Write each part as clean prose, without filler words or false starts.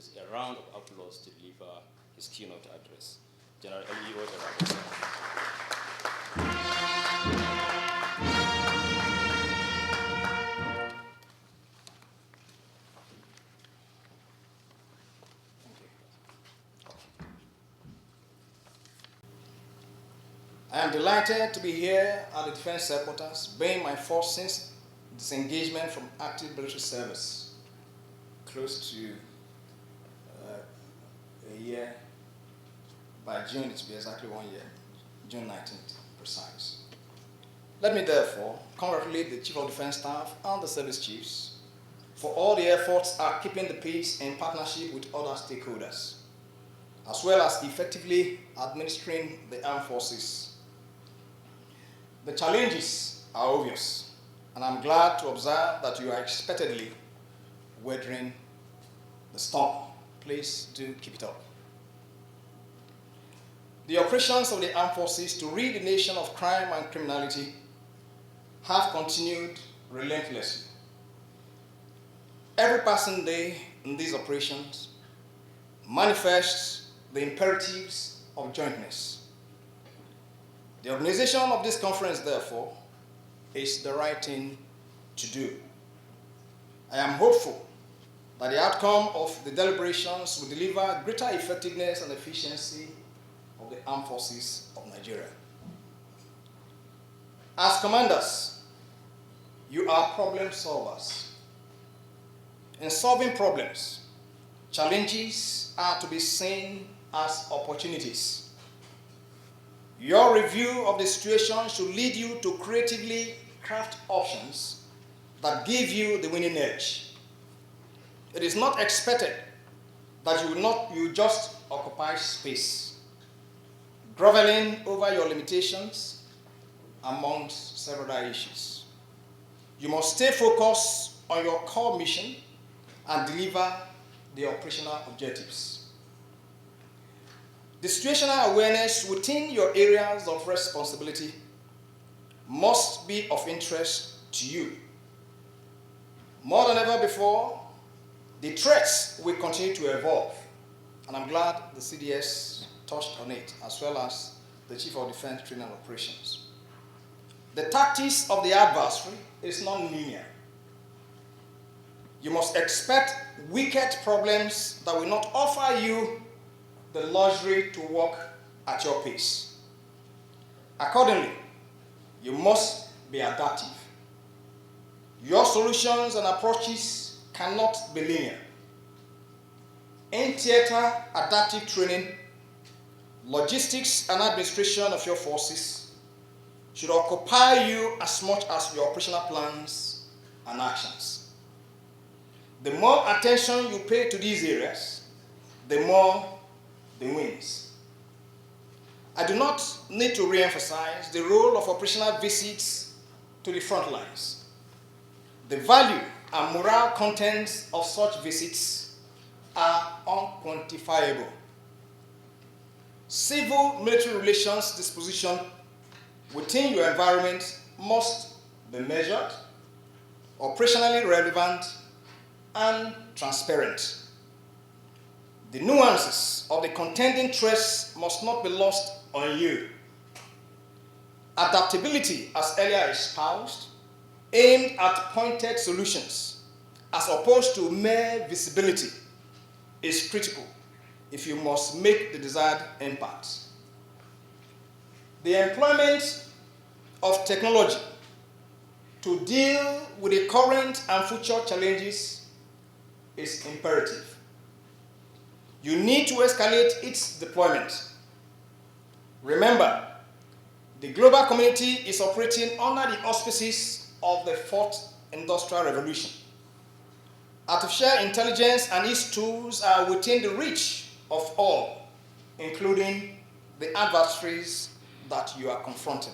uses a round of applause to deliver his keynote address. General Irabhor, sir. I am delighted to be here at the Defense Headquarters, being my first since disengagement from active military service, close to a year. By June, it will be exactly 1 year, June 19th, precise. Let me therefore congratulate the Chief of Defense Staff and the service chiefs for all the efforts at keeping the peace in partnership with other stakeholders, as well as effectively administering the armed forces. The challenges are obvious, and I'm glad to observe that you are expectedly weathering the storm. Please do keep it up. The operations of the armed forces to rid the nation of crime and criminality have continued relentlessly. Every passing day in these operations manifests the imperatives of jointness. The organization of this conference, therefore, is the right thing to do. I am hopeful that the outcome of the deliberations will deliver greater effectiveness and efficiency of the armed forces of Nigeria. As commanders, you are problem solvers. In solving problems, challenges are to be seen as opportunities. Your review of the situation should lead you to creatively craft options that give you the winning edge. It is not expected that you just occupy space, groveling over your limitations amongst several other issues. You must stay focused on your core mission and deliver the operational objectives. The situational awareness within your areas of responsibility must be of interest to you. More than ever before, the threats will continue to evolve, and I'm glad the CDS touched on it, as well as the Chief of Defense Training and Operations. The tactics of the adversary is non-linear. You must expect wicked problems that will not offer you the luxury to work at your pace. Accordingly, you must be adaptive. Your solutions and approaches cannot be linear. In theater adaptive training, logistics and administration of your forces should occupy you as much as your operational plans and actions. The more attention you pay to these areas, the more the wins. I do not need to re-emphasize the role of operational visits to the front lines. The value and moral contents of such visits are unquantifiable. Civil-military relations disposition within your environment must be measured, operationally relevant, and transparent. The nuances of the contending threats must not be lost on you. Adaptability, as earlier espoused, aimed at pointed solutions, as opposed to mere visibility, is critical if you must make the desired impact. The employment of technology to deal with the current and future challenges is imperative. You need to escalate its deployment. Remember, the global community is operating under the auspices of the Fourth Industrial Revolution. Artificial intelligence and its tools are within the reach of all, including the adversaries that you are confronting.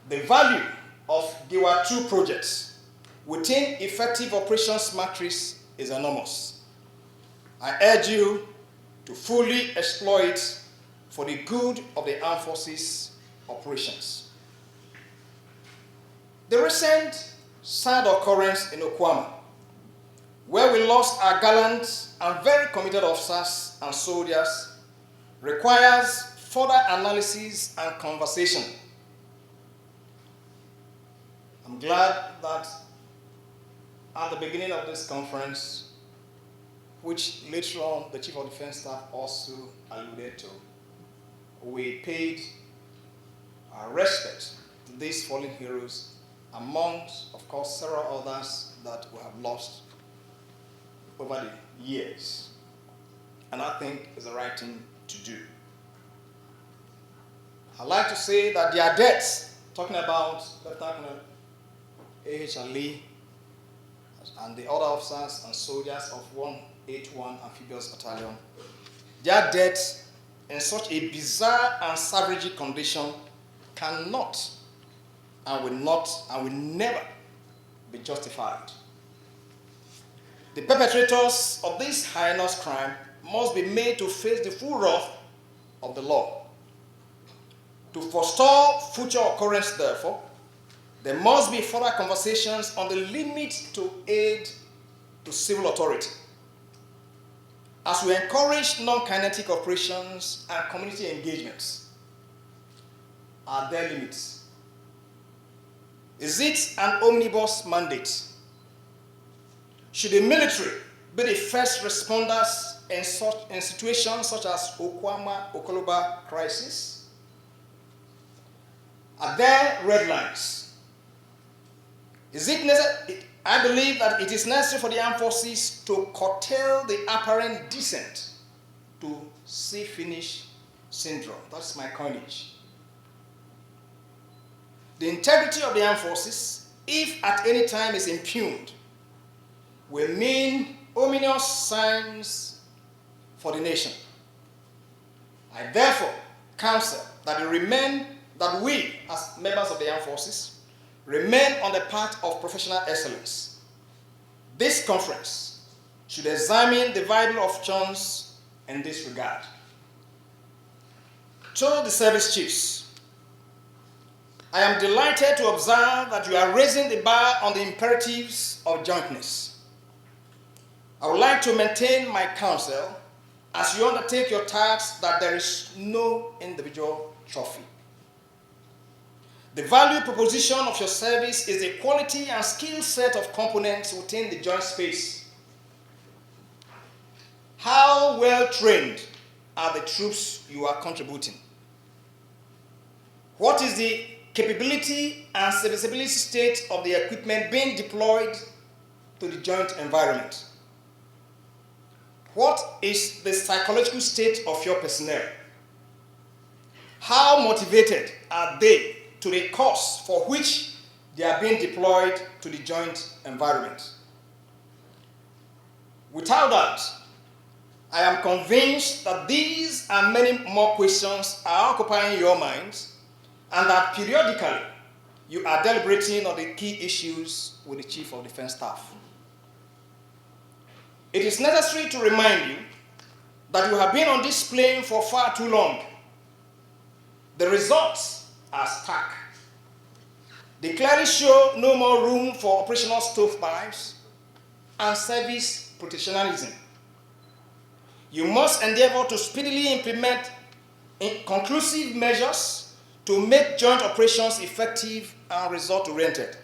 The value of GIWA 2 projects within effective operations matrix is enormous. I urge you to fully exploit for the good of the armed forces operations. The recent sad occurrence in Okuama where we lost our gallant and very committed officers and soldiers, requires further analysis and conversation. I'm glad that at the beginning of this conference, which later on the Chief of Defense Staff also alluded to, we paid our respect to these fallen heroes, amongst, of course, several others that we have lost over the years. And I think it's the right thing to do. I'd like to say that their deaths, talking about Lieutenant A.H. Ali and the other officers and soldiers of 181 Amphibious Battalion, their deaths in such a bizarre and savage condition cannot and will never be justified. The perpetrators of this heinous crime must be made to face the full wrath of the law. To forestall future occurrence, therefore, there must be further conversations on the limit to aid to civil authority. As we encourage non-kinetic operations and community engagements, are there limits? Is it an omnibus mandate? Should the military be the first responders in situations such as Okuama crisis? Are there red lines? Is it necessary? I believe that it is necessary for the armed forces to curtail the apparent descent to see finish syndrome. That's my coinage. The integrity of the armed forces, if at any time is impugned, will mean ominous signs for the nation. I therefore counsel that we, as members of the armed forces, remain on the path of professional excellence. This conference should examine the vital options in this regard. To the service chiefs, I am delighted to observe that you are raising the bar on the imperatives of jointness. I would like to maintain my counsel as you undertake your tasks that there is no individual trophy. The value proposition of your service is the quality and skill set of components within the joint space. How well trained are the troops you are contributing? What is the capability and serviceability state of the equipment being deployed to the joint environment? What is the psychological state of your personnel? How motivated are they to the cause for which they are being deployed to the joint environment? Without doubt, I am convinced that these and many more questions are occupying your minds, and that periodically you are deliberating on the key issues with the Chief of Defense Staff. It is necessary to remind you that you have been on this plane for far too long. The results are stark. They clearly show no more room for operational stovepipes and service protectionism. You must endeavor to speedily implement conclusive measures to make joint operations effective and result-oriented.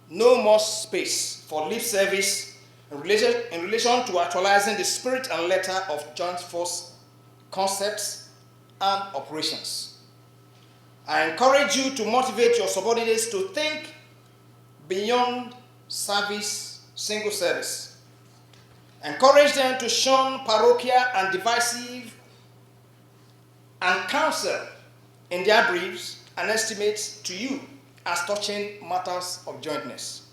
No more space for lip service in relation to actualizing the spirit and letter of joint force concepts and operations. I encourage you to motivate your subordinates to think beyond service, single service. Encourage them to shun parochial and divisive, and counsel in their briefs and estimates to you as touching matters of jointness.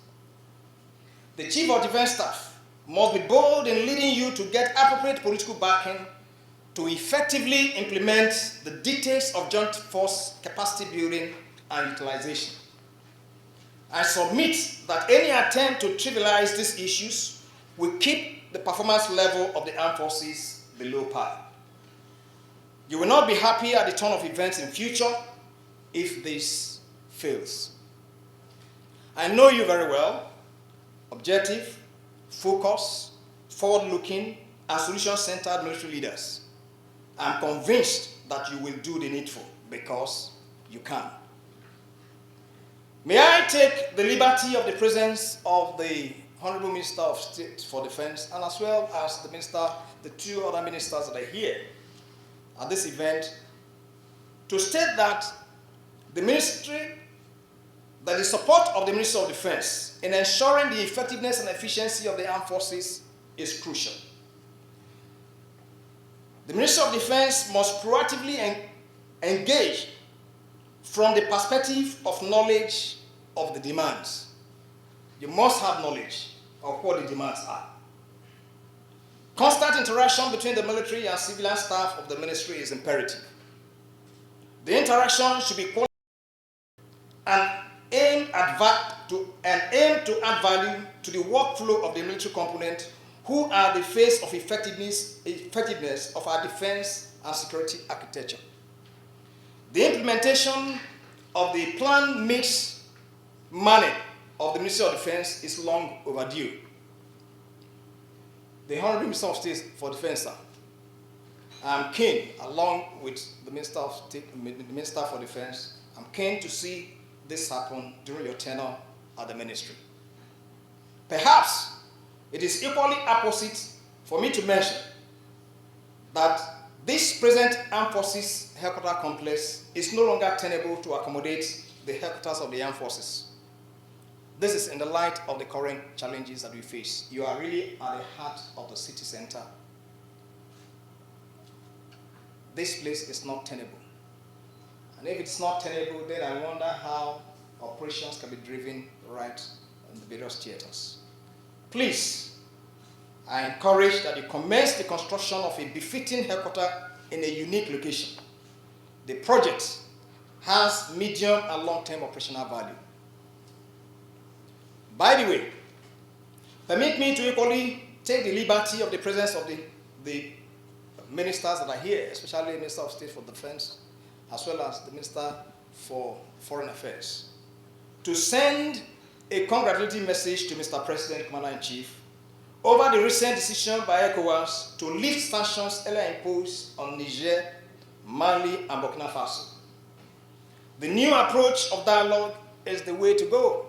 The Chief of Defense Staff must be bold in leading you to get appropriate political backing to effectively implement the dictates of joint force capacity building and utilization. I submit that any attempt to trivialize these issues will keep the performance level of the armed forces below par. You will not be happy at the turn of events in future if this fails. I know you very well, objective, focused, forward-looking, and solution-centered military leaders. I'm convinced that you will do the needful because you can. May I take the liberty of the presence of the Honorable Minister of State for Defense, and as well as the two other ministers that are here at this event, to state that the support of the Ministry of Defense in ensuring the effectiveness and efficiency of the armed forces is crucial. The Ministry of Defense must proactively engage from the perspective of knowledge of the demands. You must have knowledge of what the demands are. Constant interaction between the military and civilian staff of the ministry is imperative. The interaction should be qualified and aim to add value to the workflow of the military component, who are the face of effectiveness of our defense and security architecture. The implementation of the planned mixed money of the Ministry of Defense is long overdue. The Honorable Minister of State for Defense, sir, I'm keen, along with the Minister for Defense, I'm keen to see this happen during your tenure at the ministry. Perhaps it is equally apposite for me to mention that this present Armed Forces headquarters complex is no longer tenable to accommodate the headquarters of the Armed Forces. This is in the light of the current challenges that we face. You are really at the heart of the city center. This place is not tenable. And if it's not tenable, then I wonder how operations can be driven right in the various theaters. Please, I encourage that you commence the construction of a befitting headquarters in a unique location. The project has medium and long-term operational value. By the way, permit me to equally take the liberty of the presence of the ministers that are here, especially the Minister of State for Defense, as well as the Minister for Foreign Affairs, to send a congratulatory message to Mr. President, Commander-in-Chief, over the recent decision by ECOWAS to lift sanctions earlier imposed on Niger, Mali, and Burkina Faso. The new approach of dialogue is the way to go.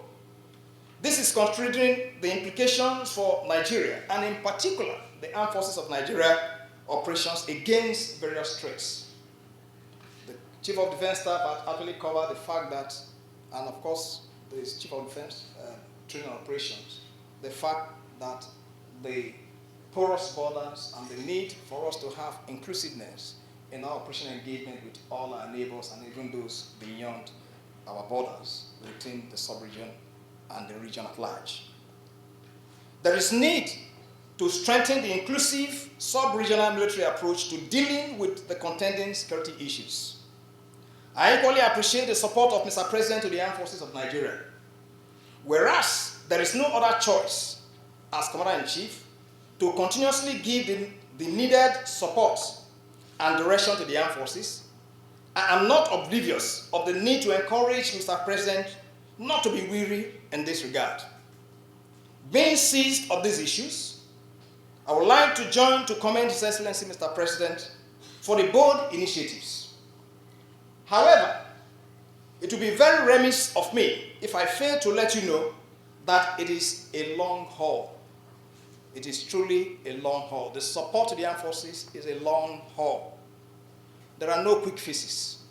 This is considering the implications for Nigeria, and in particular, the Armed Forces of Nigeria operations against various threats. The Chief of Defense Staff has actually covered the fact that, and of course, the Chief of Defense Training Operations, the fact that the porous borders and the need for us to have inclusiveness in our operational engagement with all our neighbors and even those beyond our borders within the sub-region and the region at large. There is need to strengthen the inclusive sub-regional military approach to dealing with the contending security issues. I equally appreciate the support of Mr. President to the Armed Forces of Nigeria. Whereas there is no other choice as Commander-in-Chief to continuously give the needed support and direction to the Armed Forces, I am not oblivious of the need to encourage Mr. President not to be weary in this regard. Being seized of these issues, I would like to join to commend His Excellency Mr. President for the bold initiatives. However, it will be very remiss of me if I fail to let you know that it is a long haul. It is truly a long haul. The support to the Armed Forces is a long haul. There are no quick fixes.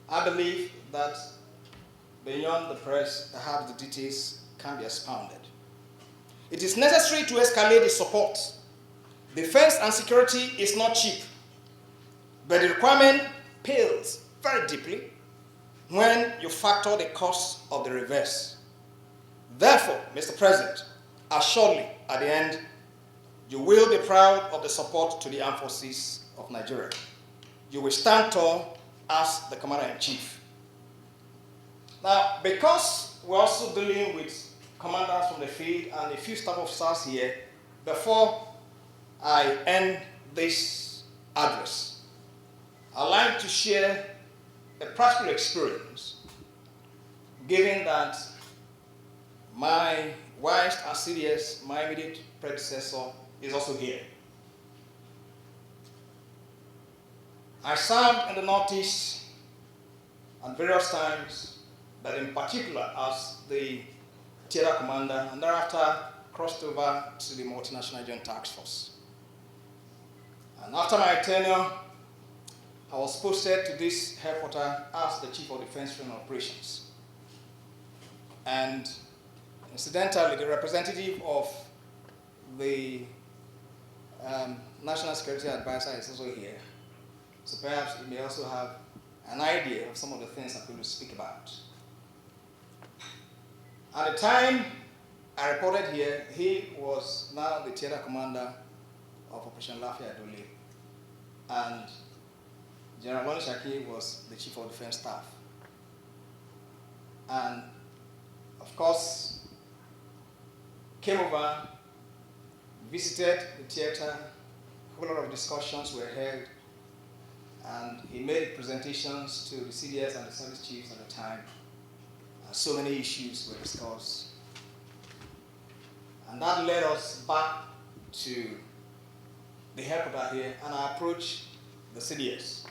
I believe that beyond the press, perhaps the details can be expounded. It is necessary to escalate the support. Defense and security is not cheap, but the requirement pales very deeply when you factor the cost of the reverse. Therefore, Mr. President, assuredly, at the end, you will be proud of the support to the Armed Forces of Nigeria. You will stand tall as the Commander-in-Chief. Now, because we're also dealing with commanders from the field and a few staff officers here, before I end this address, I'd like to share a practical experience, given that my whilst as CDS, my immediate predecessor, is also here. I served in the Northeast at various times, but in particular as the theater commander, and thereafter crossed over to the multinational joint task force. And after my tenure, I was posted to this headquarters as the Chief of Defense Training Operations. And incidentally, the representative of the National Security Advisor is also here. So perhaps you may also have an idea of some of the things I'm going to speak about. At the time I reported here, he was now the theater commander of Operation Lafayette Dole, and General Loni Shaki was the Chief of Defense Staff. And of course, came over, visited the theater, a whole lot of discussions were held, and he made presentations to the CDS and the service chiefs at the time. So many issues were discussed. And that led us back to the headquarters here, and I approached the CDS.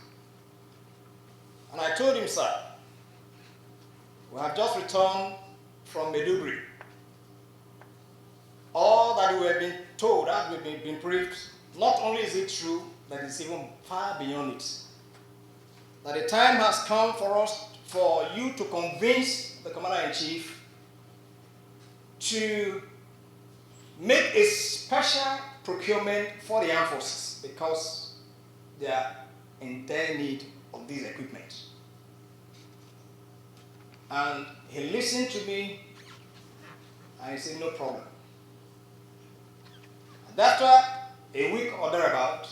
And I told him, sir, we have just returned from Maiduguri. All that we have been told, that we've been briefed, not only is it true, but it's even far beyond it. That the time has come for you to convince the Commander-in-Chief to make a special procurement for the armed forces because they are in dire need of this equipment. And he listened to me and he said, no problem. And after a week or thereabout,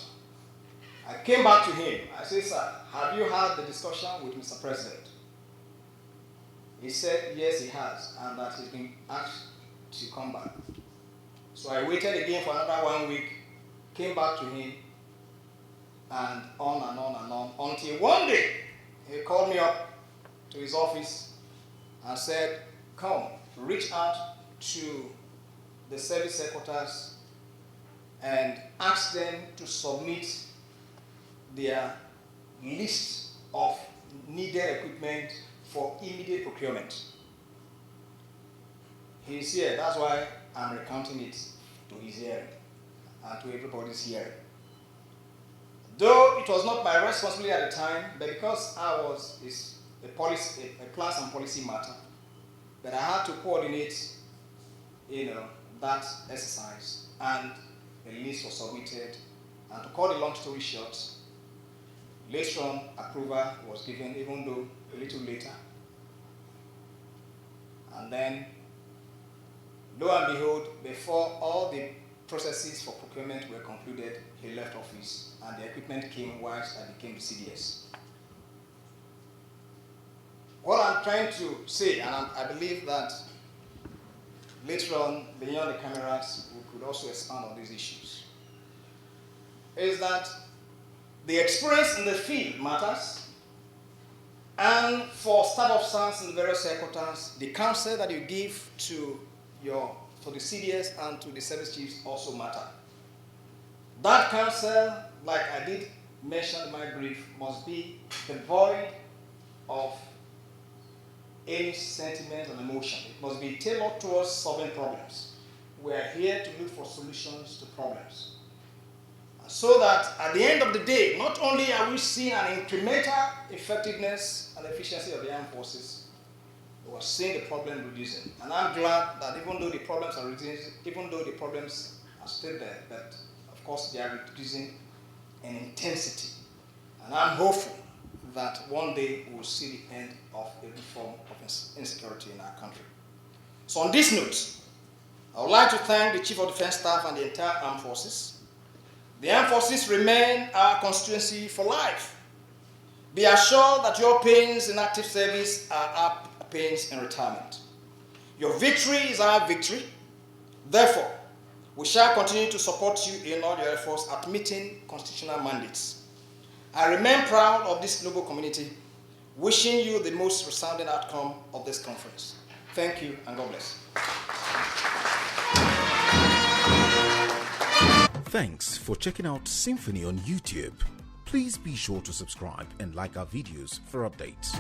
I came back to him. I said, sir, have you had the discussion with Mr. President? He said, yes, he has, and that he's been asked to come back. So I waited again for another 1 week, came back to him, and on and on and on, until one day he called me up to his office and said, come, reach out to the service headquarters and ask them to submit their list of needed equipment for immediate procurement. He's here, that's why I'm recounting it to his hearing and to everybody's hearing. Though it was not my responsibility at the time, but because I was a class and policy matter, but I had to coordinate, that exercise, and a list was submitted. And to cut the long story short, later on, approval was given, even though a little later. And then, lo and behold, before all the processes for procurement were concluded, he left office, and the equipment came whilst I became the CDS. What I'm trying to say, and I believe that later on, beyond the cameras, we could also expand on these issues, is that the experience in the field matters, and for staff officers in the various headquarters, the counsel that you give to the CDS and to the service chiefs also matter. That counsel, like I did mention in my brief, must be devoid of any sentiment and emotion. It must be tailored towards solving problems. We are here to look for solutions to problems. So that at the end of the day, not only are we seeing an incremental effectiveness and efficiency of the armed forces, we are seeing the problem reducing. And I'm glad that even though the problems are reducing, even though the problems are still there, but of course they are reducing in intensity. And I'm hopeful that one day we will see the end of every form of insecurity in our country. So on this note, I would like to thank the Chief of Defense Staff and the entire armed forces. The armed forces remain our constituency for life. Be assured that your pains in active service are our pains in retirement. Your victory is our victory. Therefore, we shall continue to support you in all your efforts at meeting constitutional mandates. I remain proud of this noble community, wishing you the most resounding outcome of this conference. Thank you, and God bless. Thanks for checking out SYMFONI on YouTube. Please be sure to subscribe and like our videos for updates.